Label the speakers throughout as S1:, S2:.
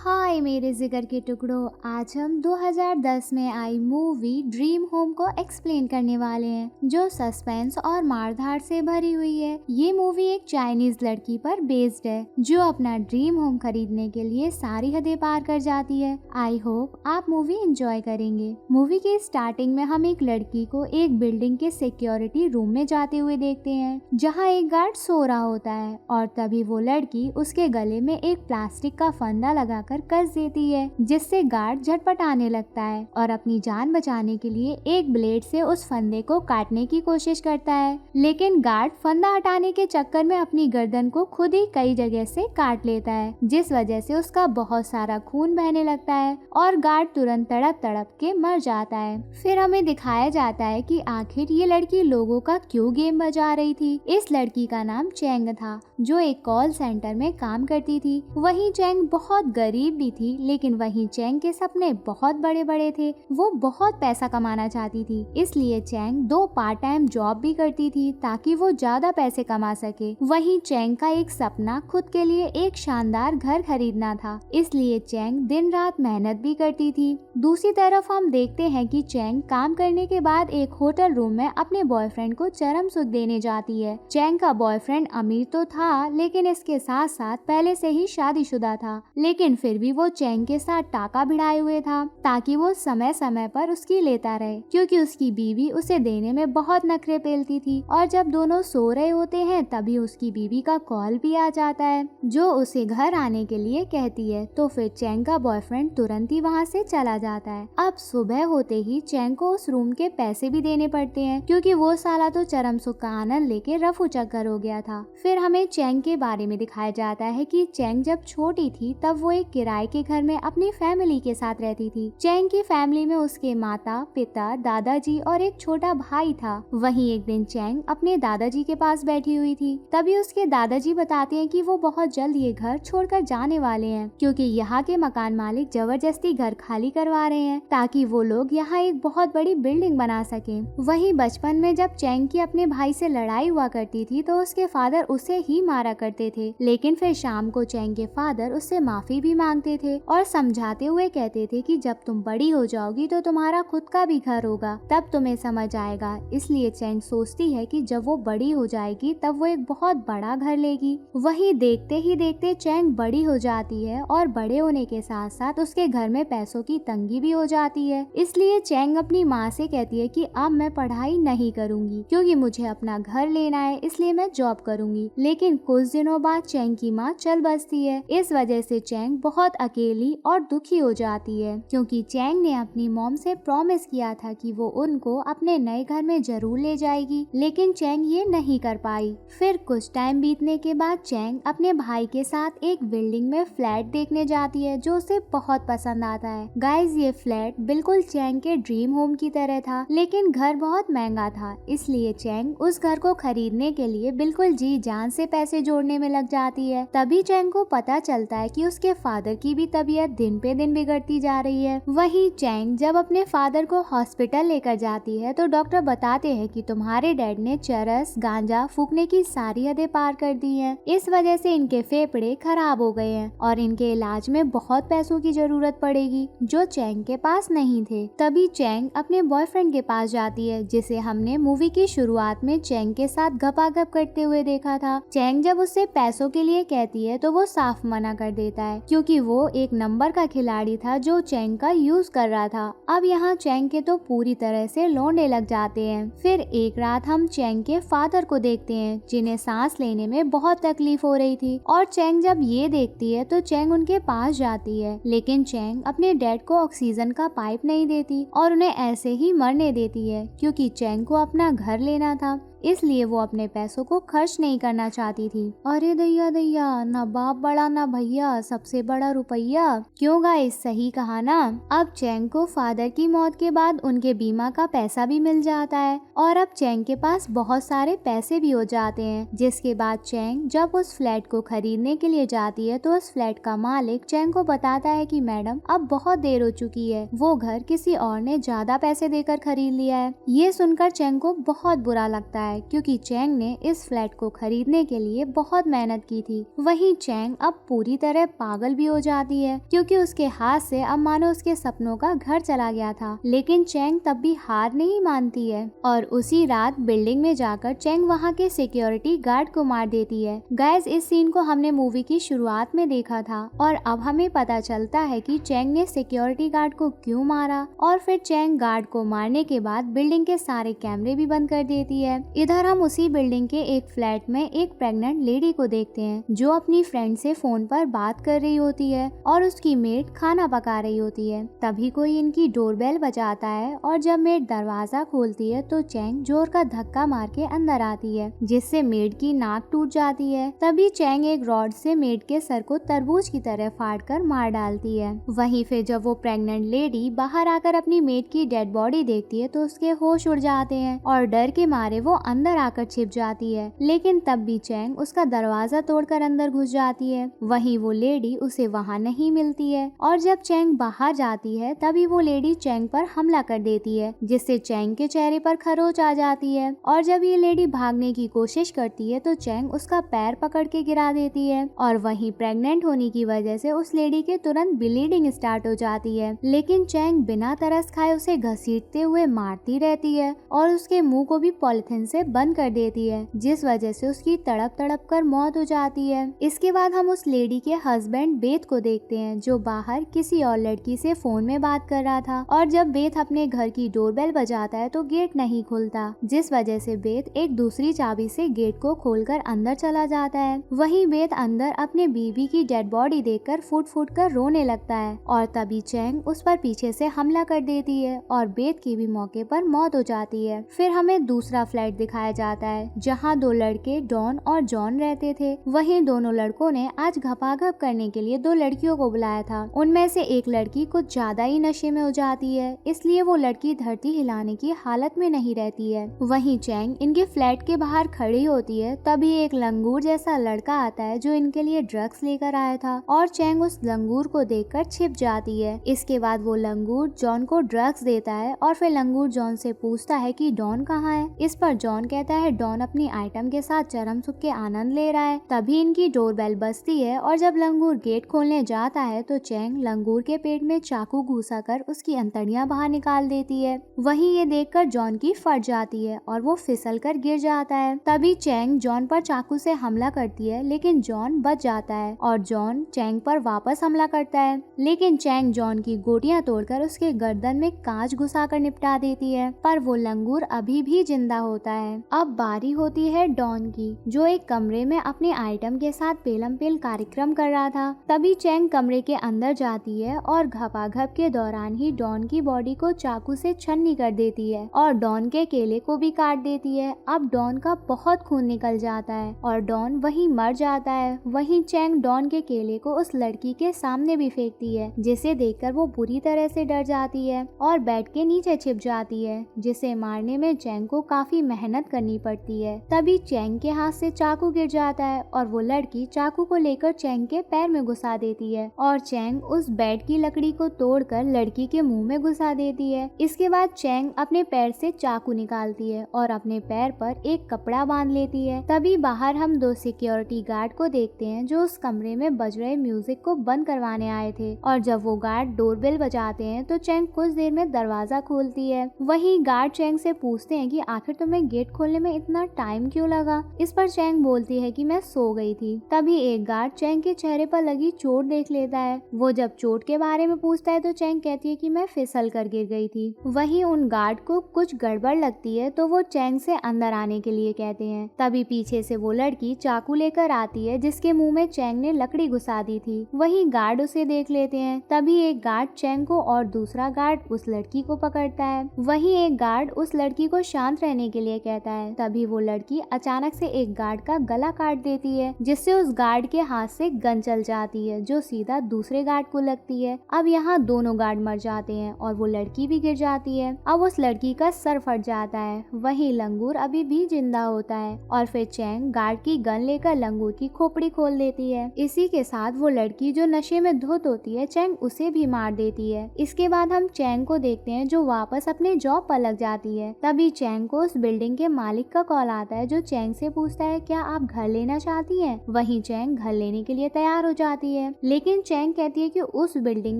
S1: हाय मेरे जिगर के टुकड़ों, आज हम 2010 में आई मूवी ड्रीम होम को एक्सप्लेन करने वाले हैं जो सस्पेंस और मारधाड़ से भरी हुई है। ये मूवी एक चाइनीज लड़की पर बेस्ड है जो अपना ड्रीम होम खरीदने के लिए सारी हदें पार कर जाती है। आई होप आप मूवी एंजॉय करेंगे। मूवी के स्टार्टिंग में हम एक लड़की को एक बिल्डिंग के सिक्योरिटी रूम में जाते हुए देखते हैं जहाँ एक गार्ड सो रहा होता है और तभी वो लड़की उसके गले में एक प्लास्टिक का फंदा लगाकर कस देती है जिससे गार्ड झटपटाने लगता है और अपनी जान बचाने के लिए एक ब्लेड से उस फंदे को काटने की कोशिश करता है, लेकिन गार्ड फंदा हटाने के चक्कर में अपनी गर्दन को खुद ही कई जगह से काट लेता है जिस वजह से उसका बहुत सारा खून बहने लगता है और गार्ड तुरंत तड़प तड़प के मर जाता है। फिर हमें दिखाया जाता है कि आखिर ये लड़की लोगों का क्यों गेम बजा रही थी। इस लड़की का नाम चैंग था जो एक कॉल सेंटर में काम करती थी। वहीं चैंग बहुत गरीब भी थी, लेकिन वहीं चैंग के सपने बहुत बड़े बड़े थे। वो बहुत पैसा कमाना चाहती थी, इसलिए चैंग 2 पार्ट टाइम जॉब भी करती थी ताकि वो ज्यादा पैसे कमा सके। वहीं चैंग का एक सपना खुद के लिए एक शानदार घर खरीदना था, इसलिए चैंग दिन रात मेहनत भी करती थी। दूसरी तरफ हम देखते हैं कि चैंग काम करने के बाद एक होटल रूम में अपने बॉयफ्रेंड को चरम सुख देने जाती है। चैंग का बॉयफ्रेंड अमीर तो था, लेकिन इसके साथ साथ पहले से ही शादीशुदा था, लेकिन फिर भी वो चैंग के साथ टाका भिड़ाए हुए था ताकि वो समय समय पर उसकी लेता रहे, क्योंकि उसकी बीवी उसे देने में बहुत नखरे पेलती थी। और जब दोनों सो रहे होते हैं तभी उसकी बीवी का कॉल भी आ जाता है जो उसे घर आने के लिए कहती है, तो फिर चैंग का बॉयफ्रेंड तुरंत ही वहाँ से चला जाता है। अब सुबह होते ही चैंग को उस रूम के पैसे भी देने पड़ते हैं क्योंकि वो साला तो चरम सुख का आनंद लेके रफू चक्कर हो गया था। फिर हमें चैंग के बारे में दिखाया जाता है कि चैंग जब छोटी थी तब वो एक किराए के घर में अपनी फैमिली के साथ रहती थी। चैंग की फैमिली में उसके माता पिता, दादाजी और एक छोटा भाई था। वहीं एक दिन चैंग अपने दादाजी के पास बैठी हुई थी, तभी उसके दादाजी बताते हैं कि वो बहुत जल्द ये घर छोड़कर जाने वाले हैं क्योंकि यहाँ के मकान मालिक जबरदस्ती घर खाली करवा रहे हैं ताकि वो लोग यहाँ एक बहुत बड़ी बिल्डिंग बना सके। वहीं बचपन में जब चैंग की अपने भाई से लड़ाई हुआ करती थी तो उसके फादर उसे ही मारा करते थे, लेकिन फिर शाम को चैंग के फादर उससे माफी भी मांगते थे और समझाते हुए कहते थे कि जब तुम बड़ी हो जाओगी तो तुम्हारा खुद का भी घर होगा, तब तुम्हें समझ आएगा। इसलिए चैंग सोचती है कि जब वो बड़ी हो जाएगी तब वो एक बहुत बड़ा घर लेगी। वहीं देखते ही देखते चैंग बड़ी हो जाती है और बड़े होने के साथ साथ उसके घर में पैसों की तंगी भी हो जाती है। इसलिए चैंग अपनी माँ से कहती है कि अब मैं पढ़ाई नहीं करूंगी क्योंकि मुझे अपना घर लेना है, इसलिए मैं जॉब करूंगी। लेकिन कुछ दिनों बाद चैंग की माँ चल बसती है। इस वजह से चैंग बहुत अकेली और दुखी हो जाती है क्योंकि चैंग ने अपनी मॉम से प्रॉमिस किया था कि वो उनको अपने नए घर में जरूर ले जाएगी, लेकिन चैंग ये नहीं कर पाई। फिर कुछ टाइम बीतने के बाद चैंग अपने भाई के साथ एक बिल्डिंग में फ्लैट देखने जाती है जो उसे बहुत पसंद आता है। गाइस, ये फ्लैट बिल्कुल चैंग के ड्रीम होम की तरह था, लेकिन घर बहुत महंगा था, इसलिए चैंग उस घर को खरीदने के लिए बिल्कुल जी जान से पैसे जोड़ने में लग जाती है। तभी चैंग को पता चलता है कि उसके फादर की भी तबीयत दिन पे दिन बिगड़ती जा रही है। वहीं चैंग जब अपने फादर को हॉस्पिटल लेकर जाती है तो डॉक्टर बताते हैं कि तुम्हारे डैड ने चरस गांजा फूकने की सारी हदें पार कर दी हैं। इस वजह से इनके फेफड़े खराब हो गए हैं और इनके इलाज में बहुत पैसों की जरूरत पड़ेगी जो चैंग के पास नहीं थे। तभी चैंग अपने बॉयफ्रेंड के पास जाती है जिसे हमने मूवी की शुरुआत में चैंग के साथ गपागप करते हुए देखा था। चैंग जब उससे पैसों के लिए कहती है तो वो साफ मना कर देता है क्योंकि वो एक नंबर का खिलाड़ी था जो चैंग का यूज कर रहा था। अब यहाँ चैंग के तो पूरी तरह से लौंडे लग जाते हैं। फिर एक रात हम चैंग के फादर को देखते हैं जिन्हें सांस लेने में बहुत तकलीफ हो रही थी और चैंग जब ये देखती है तो चैंग उनके पास जाती है, लेकिन चैंग अपने डैड को ऑक्सीजन का पाइप नहीं देती और उन्हें ऐसे ही मरने देती है क्योंकि चैंग को अपना घर लेना था, इसलिए वो अपने पैसों को खर्च नहीं करना चाहती थी। अरे दैया दैया, ना बाप बड़ा ना भैया, सबसे बड़ा रुपया। क्यों गाइस, सही कहा ना। अब चैंग को फादर की मौत के बाद उनके बीमा का पैसा भी मिल जाता है और अब चैंग के पास बहुत सारे पैसे भी हो जाते हैं, जिसके बाद चैंग जब उस फ्लैट को खरीदने के लिए जाती है तो उस फ्लैट का मालिक चैंग को बताता है कि मैडम अब बहुत देर हो चुकी है, वो घर किसी और ने ज्यादा पैसे देकर खरीद लिया है। ये सुनकर चैंग को बहुत बुरा लगता है है क्योंकि चैंग ने इस फ्लैट को खरीदने के लिए बहुत मेहनत की थी। वहीं चैंग अब पूरी तरह पागल भी हो जाती है क्योंकि उसके हाथ से अब मानो उसके सपनों का घर चला गया था। लेकिन चैंग तब भी हार नहीं मानती है और उसी रात बिल्डिंग में जाकर चैंग वहाँ के सिक्योरिटी गार्ड को मार देती है। गाइस, इस सीन को हमने मूवी की शुरुआत में देखा था और अब हमें पता चलता है कि चैंग ने सिक्योरिटी गार्ड को क्यों मारा और फिर चैंग गार्ड को मारने के बाद बिल्डिंग के सारे कैमरे भी बंद कर देती है। इधर हम उसी बिल्डिंग के एक फ्लैट में एक प्रेग्नेंट लेडी को देखते हैं जो अपनी फ्रेंड से फोन पर बात कर रही होती है और उसकी मेड खाना पका रही होती है। तभी कोई इनकी डोरबेल बजाता है और जब मेड दरवाजा खोलती है तो चैंग जोर का धक्का मार के अंदर आती है जिससे मेड की नाक टूट जाती है। तभी चैंग एक रॉड से मेड के सर को तरबूज की तरह फाड़ कर मार डालती है। वहीं फिर जब वो प्रेग्नेंट लेडी बाहर आकर अपनी मेड की डेड बॉडी देखती है तो उसके होश उड़ जाते हैं और डर के मारे वो अंदर आकर छिप जाती है। लेकिन तब भी चैंग उसका दरवाजा तोड़कर अंदर घुस जाती है। वहीं वो लेडी उसे वहाँ नहीं मिलती है और जब चैंग बाहर जाती है तभी वो लेडी चैंग पर हमला कर देती है जिससे चैंग के चेहरे पर खरोच आ जाती है और जब ये लेडी भागने की कोशिश करती है तो चैंग उसका पैर पकड़ के गिरा देती है और वहीं प्रेग्नेंट होने की वजह से उस लेडी के तुरंत ब्लीडिंग स्टार्ट हो जाती है। लेकिन चैंग बिना तरस खाए उसे घसीटते हुए मारती रहती है और उसके मुंह को भी पॉलिथीन से बंद कर देती है जिस वजह से उसकी तड़प तड़प कर मौत हो जाती है। इसके बाद हम उस लेडी के हस्बैंड बेथ को देखते हैं जो बाहर किसी और लड़की से फोन में बात कर रहा था और जब बेथ अपने घर की डोरबेल बजाता है तो गेट नहीं खुलता जिस वजह से बेथ एक दूसरी चाबी से गेट को खोलकर अंदर चला जाता है। वहीं बेथ अंदर अपने बीवी की डेड बॉडी देखकर फूट फूट कर रोने लगता है और तभी चैंग उस पर पीछे से हमला कर देती है और बेथ की भी मौके पर मौत हो जाती है। फिर हमें दूसरा फ्लैट दिखाया जाता है जहाँ दो लड़के डॉन और जॉन रहते थे। वहीं दोनों लड़कों ने आज घपाघप करने के लिए दो लड़कियों को बुलाया था। उनमें से एक लड़की कुछ ज्यादा ही नशे में हो जाती है इसलिए वो लड़की धरती हिलाने की हालत में नहीं रहती है। वहीं चैंग इनके फ्लैट के बाहर खड़ी होती है तभी एक लंगूर जैसा लड़का आता है जो इनके लिए ड्रग्स लेकर आया था और चैंग उस लंगूर को देखकर छिप जाती है। इसके बाद वो लंगूर जॉन को ड्रग्स देता है और फिर लंगूर जॉन से पूछता है कि डॉन कहाँ है। इस पर जॉन कहता है डॉन अपनी आइटम के साथ चरम सुख के आनंद ले रहा है। तभी इनकी डोरबेल बजती है और जब लंगूर गेट खोलने जाता है तो चैंग लंगूर के पेट में चाकू घुसाकर उसकी अंतड़ियां बाहर निकाल देती है। वहीं ये देखकर जॉन की फट जाती है और वो फिसल कर गिर जाता है। तभी चैंग जॉन पर चाकू से हमला करती है लेकिन जॉन बच जाता है और जॉन चैंग पर वापस हमला करता है लेकिन चैंग जॉन की गोटियां तोड़कर उसके गर्दन में कांच घुसाकर निपटा देती है पर वो लंगूर अभी भी जिंदा होता है। अब बारी होती है डॉन की जो एक कमरे में अपने आइटम के साथ पेलम पेल कार्यक्रम कर रहा था। तभी चैंग कमरे के अंदर जाती है और घपाघप के दौरान ही डॉन की बॉडी को चाकू से छन्नी कर देती है और डॉन के केले को भी काट देती है। अब डॉन का बहुत खून निकल जाता है और डॉन वहीं मर जाता है। वहीं चैंग डॉन के केले को उस लड़की के सामने भी फेंकती है जिसे देखकर वो बुरी तरह से डर जाती है और बेड के नीचे छिप जाती है जिसे मारने में चैंग को काफी मेहनत करनी पड़ती है। तभी चैंग के हाथ से चाकू गिर जाता है और वो लड़की चाकू को लेकर चैंग के पैर में घुसा देती है और चैंग उस बेड की लकड़ी को तोड़कर लड़की के मुंह में घुसा देती है। इसके बाद चैंग अपने पैर से चाकू निकालती है और अपने पैर पर एक कपड़ा बांध लेती है। तभी बाहर हम दो सिक्योरिटी गार्ड को देखते हैं जो उस कमरे में बज रहे म्यूजिक को बंद करवाने आए थे और जब वो गार्ड डोरबेल बजाते हैं तो चैंग कुछ देर में दरवाजा खोलती है। वहीं गार्ड चैंग से पूछते हैं कि आखिर तुम्हें गेट खोलने में इतना टाइम क्यों लगा। इस पर चैंग बोलती है कि मैं सो गई थी। तभी एक गार्ड चैंग के चेहरे पर लगी चोट देख लेता है। वो जब चोट के बारे में पूछता है तो चैंग कहती है कि मैं फिसल कर गिर गई थी। वहीं उन गार्ड को कुछ गड़बड़ लगती है तो वो चैंग से अंदर आने के लिए कहते हैं। तभी पीछे से वो लड़की चाकू लेकर आती है जिसके मुंह में चैंग ने लकड़ी घुसा दी थी। वहीं गार्ड उसे देख लेते हैं। तभी एक गार्ड चैंग को और दूसरा गार्ड उस लड़की को पकड़ता है। वहीं एक गार्ड उस लड़की को शांत रहने के लिए कहता है। तभी वो लड़की अचानक से एक गार्ड का गला काट देती है जिससे उस गार्ड के हाथ से गन चल जाती है जो सीधा दूसरे गार्ड को लगती है। अब यहाँ दोनों गार्ड मर जाते हैं और वो लड़की भी गिर जाती है। अब उस लड़की का सर फट जाता है। वहीं लंगूर अभी भी जिंदा होता है और फिर चैंग गार्ड की गन लेकर लंगूर की खोपड़ी खोल देती है। इसी के साथ वो लड़की जो नशे में धुत होती है चैंग उसे भी मार देती है। इसके बाद हम चैंग को देखते हैं जो वापस अपने जॉब पर लग जाती है। तभी चैंग को उस बिल्डिंग के मालिक का कॉल आता है जो चैंग से पूछता है क्या आप घर लेना चाहती हैं। वहीं चैंग घर लेने के लिए तैयार हो जाती है, लेकिन चैंग कहती है कि उस बिल्डिंग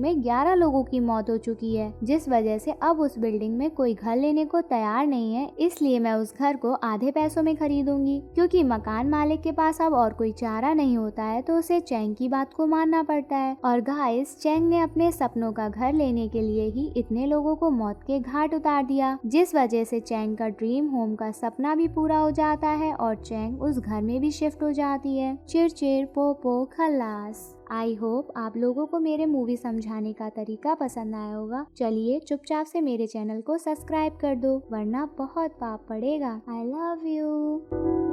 S1: में 11 लोगों की मौत हो चुकी है, जिस वजह से अब उस बिल्डिंग में कोई घर लेने को तैयार नहीं है, इसलिए मैं उस घर को आधे पैसों में खरीदूंगी। क्योंकि मकान मालिक के पास अब और कोई चारा नहीं होता है तो उसे चैंग की बात को मानना पड़ता है। और गाइस, चैंग ने अपने सपनों का घर लेने के लिए ही इतने लोगों को मौत के घाट उतार दिया, जिस वजह से चैंग का ड्रीम होम का सपना भी पूरा हो जाता है और चैंग उस घर में भी शिफ्ट हो जाती है। चिर चिर पो पो खल्लास। आई होप आप लोगों को मेरे मूवी समझाने का तरीका पसंद आया होगा। चलिए चुपचाप से मेरे चैनल को सब्सक्राइब कर दो, वरना बहुत पाप पड़ेगा। I love you.